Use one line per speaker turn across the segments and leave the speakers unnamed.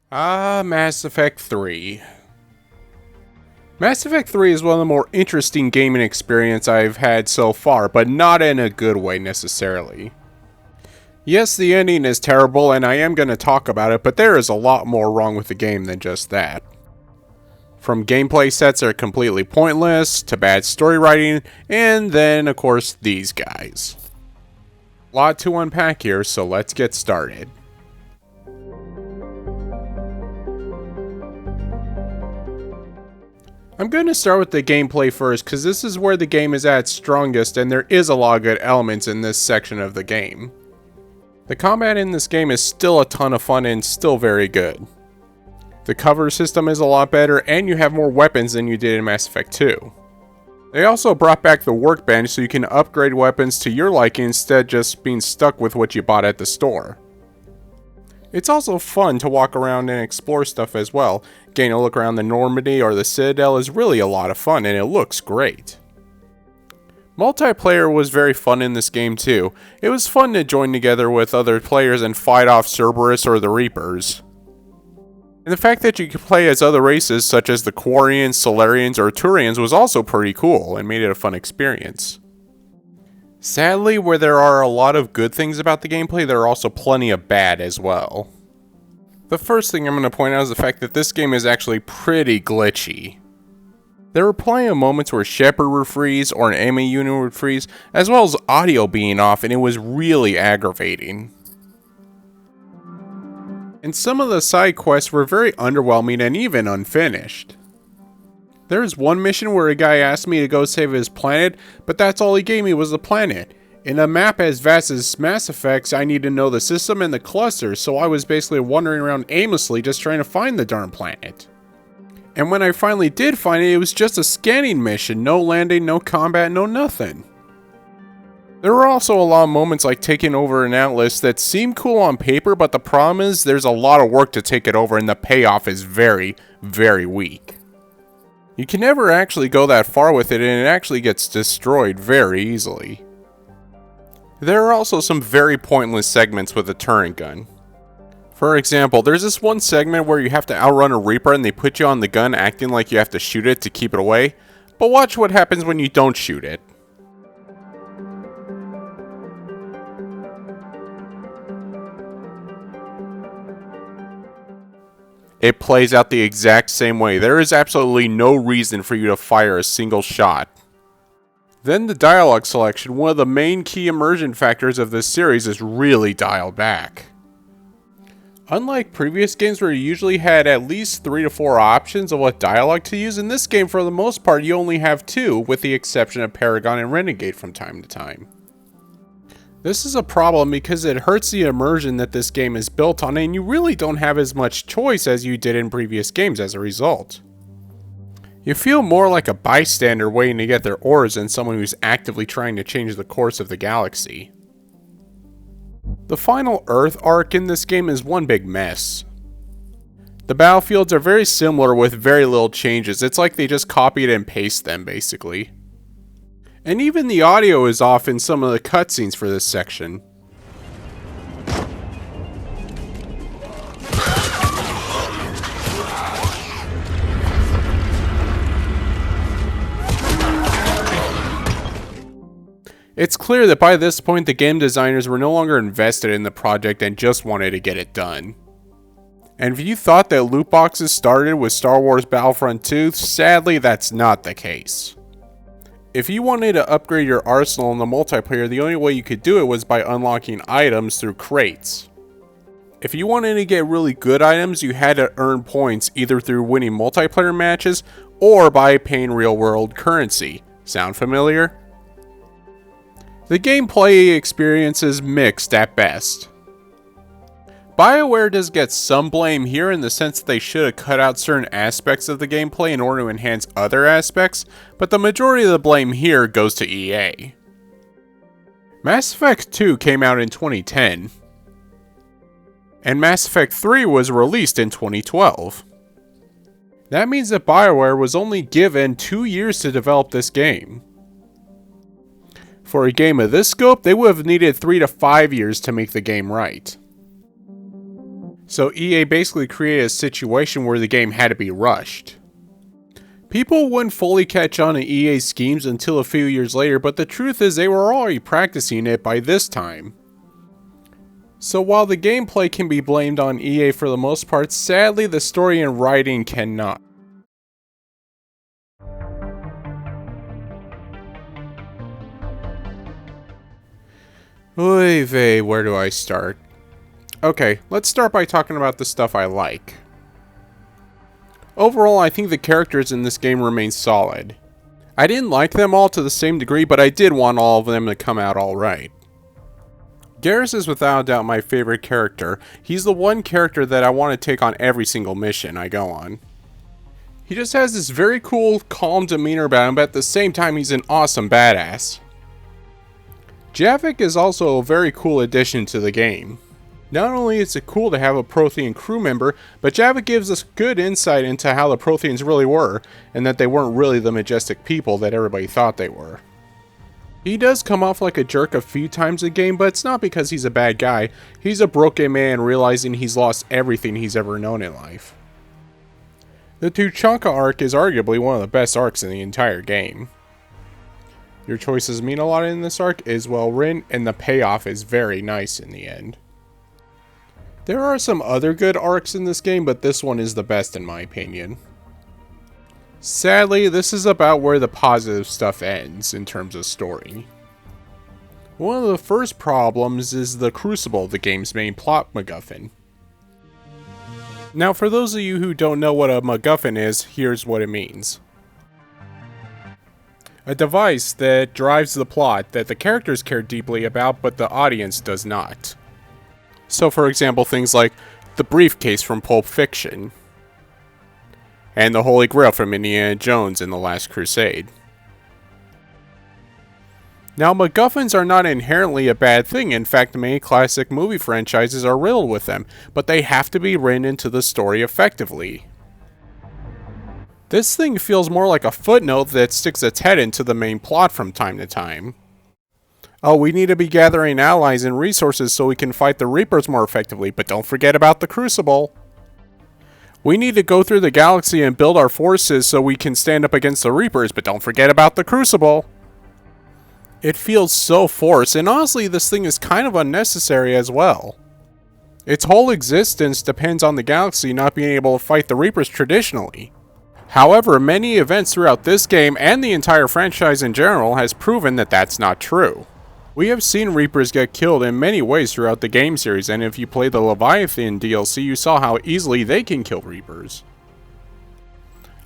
Mass Effect 3. Mass Effect 3 is one of the more interesting gaming experiences I've had so far, but not in a good way necessarily. Yes, the ending is terrible and I am going to talk about it, but there is a lot more wrong with the game than just that. From gameplay sets that are completely pointless, to bad story writing, and then of course these guys. A lot to unpack here, so let's get started. I'm going to start with the gameplay first, because this is where the game is at its strongest and there is a lot of good elements in this section of the game. The combat in this game is still a ton of fun and still very good. The cover system is a lot better and you have more weapons than you did in Mass Effect 2. They also brought back the workbench so you can upgrade weapons to your liking instead of just being stuck with what you bought at the store. It's also fun to walk around and explore stuff as well. Getting a look around the Normandy or the Citadel is really a lot of fun and it looks great. Multiplayer was very fun in this game too. It was fun to join together with other players and fight off Cerberus or the Reapers. And the fact that you could play as other races such as the Quarians, Solarians, or Turians was also pretty cool and made it a fun experience. Sadly, where there are a lot of good things about the gameplay, there are also plenty of bad as well. The first thing I'm going to point out is the fact that this game is actually pretty glitchy. There were plenty of moments where Shepard would freeze or an enemy unit would freeze, as well as audio being off, and it was really aggravating. And some of the side quests were very underwhelming and even unfinished. There was one mission where a guy asked me to go save his planet, but that's all he gave me was the planet. In a map as vast as Mass Effect's, I need to know the system and the clusters, so I was basically wandering around aimlessly just trying to find the darn planet. And when I finally did find it, it was just a scanning mission, no landing, no combat, no nothing. There were also a lot of moments like taking over an atlas that seem cool on paper, but the problem is there's a lot of work to take it over and the payoff is very, very weak. You can never actually go that far with it and it actually gets destroyed very easily. There are also some very pointless segments with the turret gun. For example, there's this one segment where you have to outrun a Reaper and they put you on the gun acting like you have to shoot it to keep it away, but watch what happens when you don't shoot it. It plays out the exact same way. There is absolutely no reason for you to fire a single shot. Then the dialogue selection, one of the main key immersion factors of this series, is really dialed back. Unlike previous games where you usually had at least 3 to 4 options of what dialogue to use, in this game for the most part you only have 2, with the exception of Paragon and Renegade from time to time. This is a problem because it hurts the immersion that this game is built on and you really don't have as much choice as you did in previous games as a result. You feel more like a bystander waiting to get their orders than someone who's actively trying to change the course of the galaxy. The final Earth arc in this game is one big mess. The battlefields are very similar with very little changes. It's like they just copied and pasted them basically. And even the audio is off in some of the cutscenes for this section. It's clear that by this point the game designers were no longer invested in the project and just wanted to get it done. And if you thought that loot boxes started with Star Wars Battlefront 2, sadly that's not the case. If you wanted to upgrade your arsenal in the multiplayer, the only way you could do it was by unlocking items through crates. If you wanted to get really good items, you had to earn points either through winning multiplayer matches or by paying real world currency. Sound familiar? The gameplay experience is mixed at best. BioWare does get some blame here in the sense that they should have cut out certain aspects of the gameplay in order to enhance other aspects, but the majority of the blame here goes to EA. Mass Effect 2 came out in 2010, and Mass Effect 3 was released in 2012. That means that BioWare was only given 2 years to develop this game. For a game of this scope, they would have needed 3 to 5 years to make the game right. So EA basically created a situation where the game had to be rushed. People wouldn't fully catch on to EA's schemes until a few years later, but the truth is they were already practicing it by this time. So while the gameplay can be blamed on EA for the most part, sadly the story and writing cannot. Oy vey, where do I start? Okay, let's start by talking about the stuff I like. Overall, I think the characters in this game remain solid. I didn't like them all to the same degree, but I did want all of them to come out alright. Garrus is without a doubt my favorite character. He's the one character that I want to take on every single mission I go on. He just has this very cool, calm demeanor about him, but at the same time he's an awesome badass. Javik is also a very cool addition to the game. Not only is it cool to have a Prothean crew member, but Javik gives us good insight into how the Protheans really were, and that they weren't really the majestic people that everybody thought they were. He does come off like a jerk a few times a game, but it's not because he's a bad guy. He's a broken man realizing he's lost everything he's ever known in life. The Tuchanka arc is arguably one of the best arcs in the entire game. Your choices mean a lot in this arc, is well written, and the payoff is very nice in the end. There are some other good arcs in this game, but this one is the best in my opinion. Sadly, this is about where the positive stuff ends in terms of story. One of the first problems is the Crucible, the game's main plot MacGuffin. Now, for those of you who don't know what a MacGuffin is, here's what it means. A device that drives the plot that the characters care deeply about, but the audience does not. So for example, things like the briefcase from Pulp Fiction, and the Holy Grail from Indiana Jones in The Last Crusade. Now, MacGuffins are not inherently a bad thing. In fact, many classic movie franchises are riddled with them, but they have to be written into the story effectively. This thing feels more like a footnote that sticks its head into the main plot from time to time. Oh, we need to be gathering allies and resources so we can fight the Reapers more effectively, but don't forget about the Crucible. We need to go through the galaxy and build our forces so we can stand up against the Reapers, but don't forget about the Crucible. It feels so forced, and honestly this thing is kind of unnecessary as well. Its whole existence depends on the galaxy not being able to fight the Reapers traditionally. However, many events throughout this game and the entire franchise in general has proven that that's not true. We have seen Reapers get killed in many ways throughout the game series, and if you play the Leviathan DLC, you saw how easily they can kill Reapers.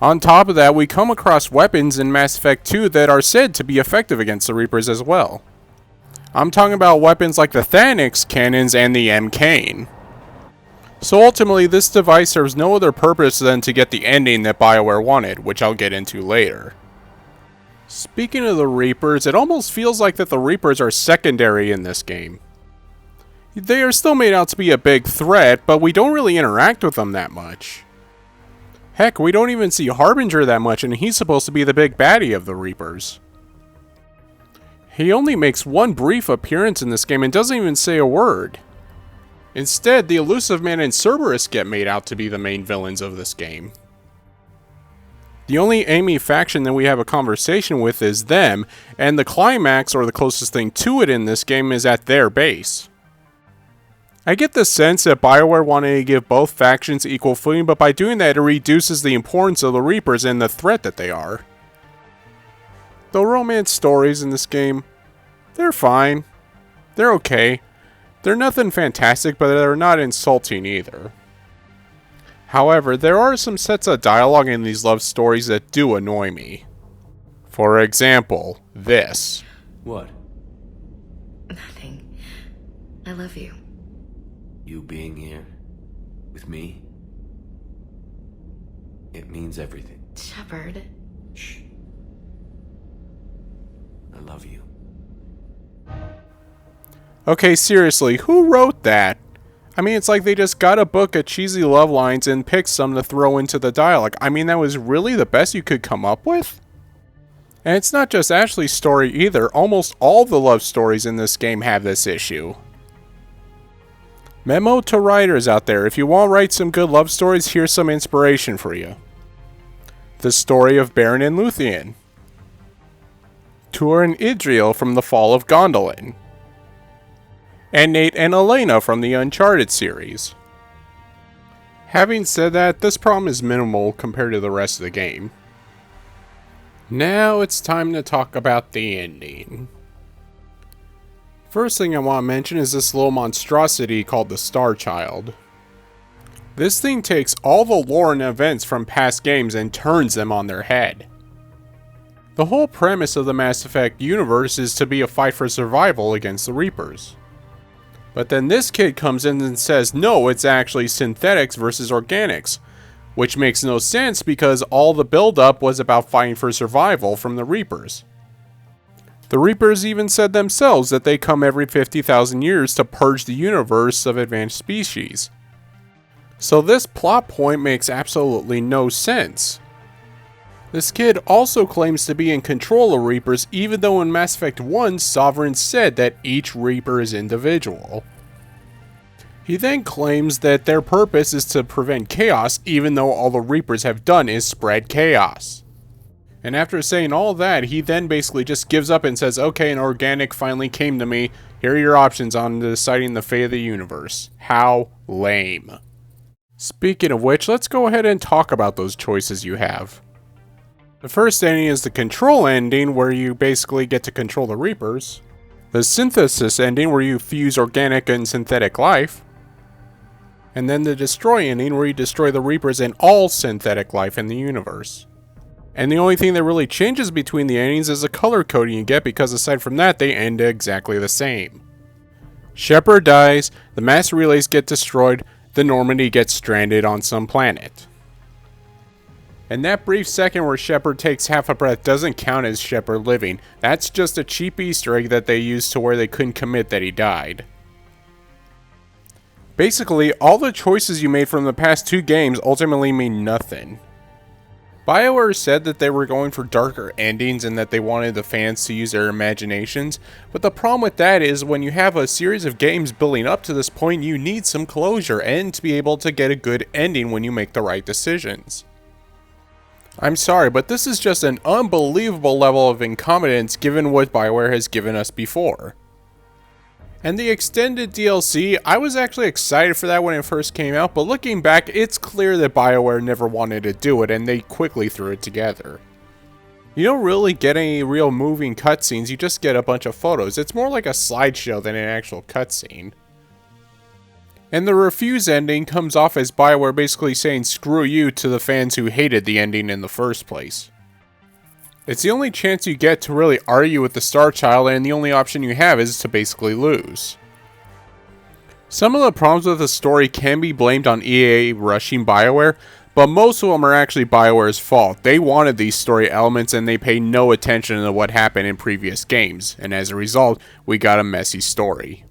On top of that, we come across weapons in Mass Effect 2 that are said to be effective against the Reapers as well. I'm talking about weapons like the Thanix cannons and the M-Cane. So ultimately, this device serves no other purpose than to get the ending that BioWare wanted, which I'll get into later. Speaking of the Reapers, it almost feels like that the Reapers are secondary in this game. They are still made out to be a big threat, but we don't really interact with them that much. Heck, we don't even see Harbinger that much, and he's supposed to be the big baddie of the Reapers. He only makes one brief appearance in this game and doesn't even say a word. Instead, the Elusive Man and Cerberus get made out to be the main villains of this game. The only enemy faction that we have a conversation with is them, and the climax, or the closest thing to it in this game, is at their base. I get the sense that BioWare wanted to give both factions equal footing, but by doing that it reduces the importance of the Reapers and the threat that they are. The romance stories in this game, they're fine. They're okay. They're nothing fantastic, but they're not insulting either. However, there are some sets of dialogue in these love stories that do annoy me. For example, this.
What?
Nothing. I love you.
You being here? With me? It means everything.
Shepard.
Shh. I love you.
Okay, seriously, who wrote that? I mean, it's like they just got a book of cheesy love lines and picked some to throw into the dialogue. I mean, that was really the best you could come up with? And it's not just Ashley's story either. Almost all the love stories in this game have this issue. Memo to writers out there, if you want to write some good love stories, here's some inspiration for you. The Story of Baron and Luthien. Tur and Idriel from The Fall of Gondolin. And Nate and Elena from the Uncharted series. Having said that, this problem is minimal compared to the rest of the game. Now it's time to talk about the ending. First thing I want to mention is this little monstrosity called the Star Child. This thing takes all the lore and events from past games and turns them on their head. The whole premise of the Mass Effect universe is to be a fight for survival against the Reapers. But then this kid comes in and says no, it's actually synthetics versus organics, which makes no sense because all the build-up was about fighting for survival from the Reapers. The Reapers even said themselves that they come every 50,000 years to purge the universe of advanced species. So this plot point makes absolutely no sense. This kid also claims to be in control of Reapers, even though in Mass Effect 1, Sovereign said that each Reaper is individual. He then claims that their purpose is to prevent chaos, even though all the Reapers have done is spread chaos. And after saying all that, he then basically just gives up and says, okay, an organic finally came to me, here are your options on deciding the fate of the universe. How lame. Speaking of which, let's go ahead and talk about those choices you have. The first ending is the control ending, where you basically get to control the Reapers. The synthesis ending, where you fuse organic and synthetic life. And then the destroy ending, where you destroy the Reapers and all synthetic life in the universe. And the only thing that really changes between the endings is the color coding you get, because aside from that, they end exactly the same. Shepard dies, the mass relays get destroyed, the Normandy gets stranded on some planet. And that brief second where Shepard takes half a breath doesn't count as Shepard living. That's just a cheap Easter egg that they used to where they couldn't commit that he died. Basically, all the choices you made from the past two games ultimately mean nothing. BioWare said that they were going for darker endings and that they wanted the fans to use their imaginations, but the problem with that is when you have a series of games building up to this point, you need some closure and to be able to get a good ending when you make the right decisions. I'm sorry, but this is just an unbelievable level of incompetence given what BioWare has given us before. And the extended DLC, I was actually excited for that when it first came out, but looking back, it's clear that BioWare never wanted to do it and they quickly threw it together. You don't really get any real moving cutscenes, you just get a bunch of photos. It's more like a slideshow than an actual cutscene. And the refuse ending comes off as BioWare basically saying screw you to the fans who hated the ending in the first place. It's the only chance you get to really argue with the Star Child, and the only option you have is to basically lose. Some of the problems with the story can be blamed on EA rushing BioWare, but most of them are actually BioWare's fault. They wanted these story elements and they paid no attention to what happened in previous games, and as a result, we got a messy story.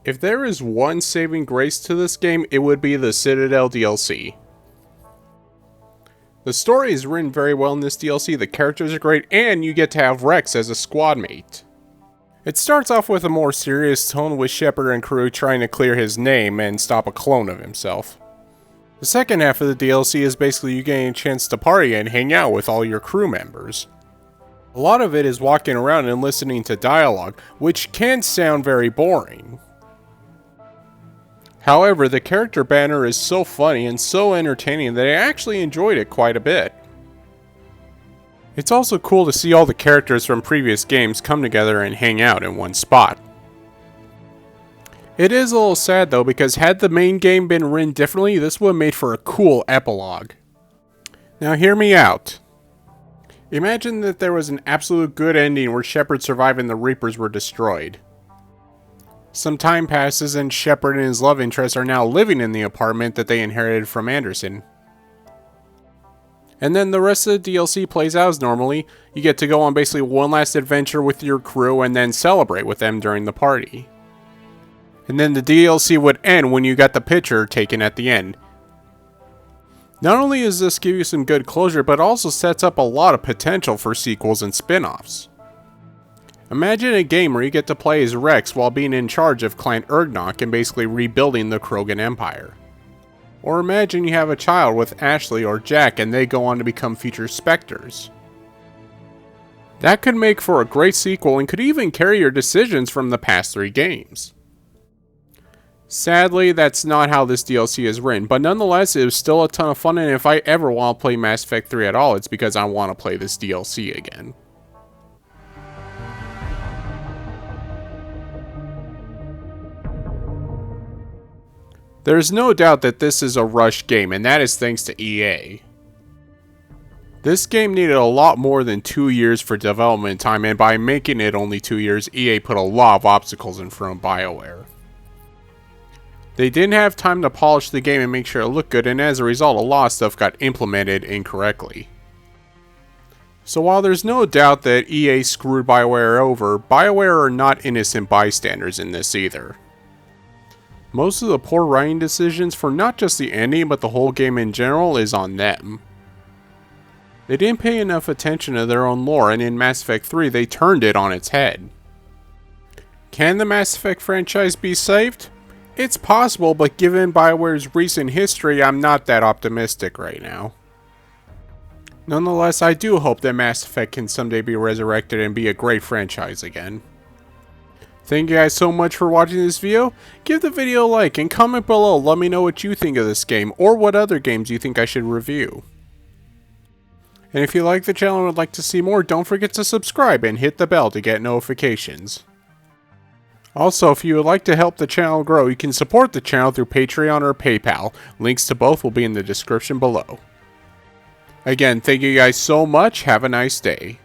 If there is one saving grace to this game, it would be the Citadel DLC. The story is written very well in this DLC, the characters are great, and you get to have Rex as a squad mate. It starts off with a more serious tone with Shepard and crew trying to clear his name and stop a clone of himself. The second half of the DLC is basically you getting a chance to party and hang out with all your crew members. A lot of it is walking around and listening to dialogue, which can sound very boring. However, the character banner is so funny and so entertaining that I actually enjoyed it quite a bit. It's also cool to see all the characters from previous games come together and hang out in one spot. It is a little sad though, because had the main game been written differently, this would have made for a cool epilogue. Now hear me out. Imagine that there was an absolute good ending where Shepard survived and the Reapers were destroyed. Some time passes and Shepard and his love interest are now living in the apartment that they inherited from Anderson. And then the rest of the DLC plays out as normally. You get to go on basically one last adventure with your crew and then celebrate with them during the party. And then the DLC would end when you got the picture taken at the end. Not only does this give you some good closure, but also sets up a lot of potential for sequels and spin-offs. Imagine a game where you get to play as Rex while being in charge of Clan Ergnok and basically rebuilding the Krogan Empire. Or imagine you have a child with Ashley or Jack and they go on to become future Spectres. That could make for a great sequel and could even carry your decisions from the past 3 games. Sadly, that's not how this DLC is written, but nonetheless, it was still a ton of fun, and if I ever want to play Mass Effect 3 at all, it's because I want to play this DLC again. There's no doubt that this is a rushed game, and that is thanks to EA. This game needed a lot more than 2 years for development time, and by making it only 2 years, EA put a lot of obstacles in front of BioWare. They didn't have time to polish the game and make sure it looked good, and as a result, a lot of stuff got implemented incorrectly. So while there's no doubt that EA screwed BioWare over, BioWare are not innocent bystanders in this either. Most of the poor writing decisions for not just the ending but the whole game in general is on them. They didn't pay enough attention to their own lore, and in Mass Effect 3 they turned it on its head. Can the Mass Effect franchise be saved? It's possible, but given BioWare's recent history, I'm not that optimistic right now. Nonetheless, I do hope that Mass Effect can someday be resurrected and be a great franchise again. Thank you guys so much for watching this video. Give the video a like and comment below. Let me know what you think of this game or what other games you think I should review. And if you like the channel and would like to see more, don't forget to subscribe and hit the bell to get notifications. Also, if you would like to help the channel grow, you can support the channel through Patreon or PayPal. Links to both will be in the description below. Again, thank you guys so much. Have a nice day.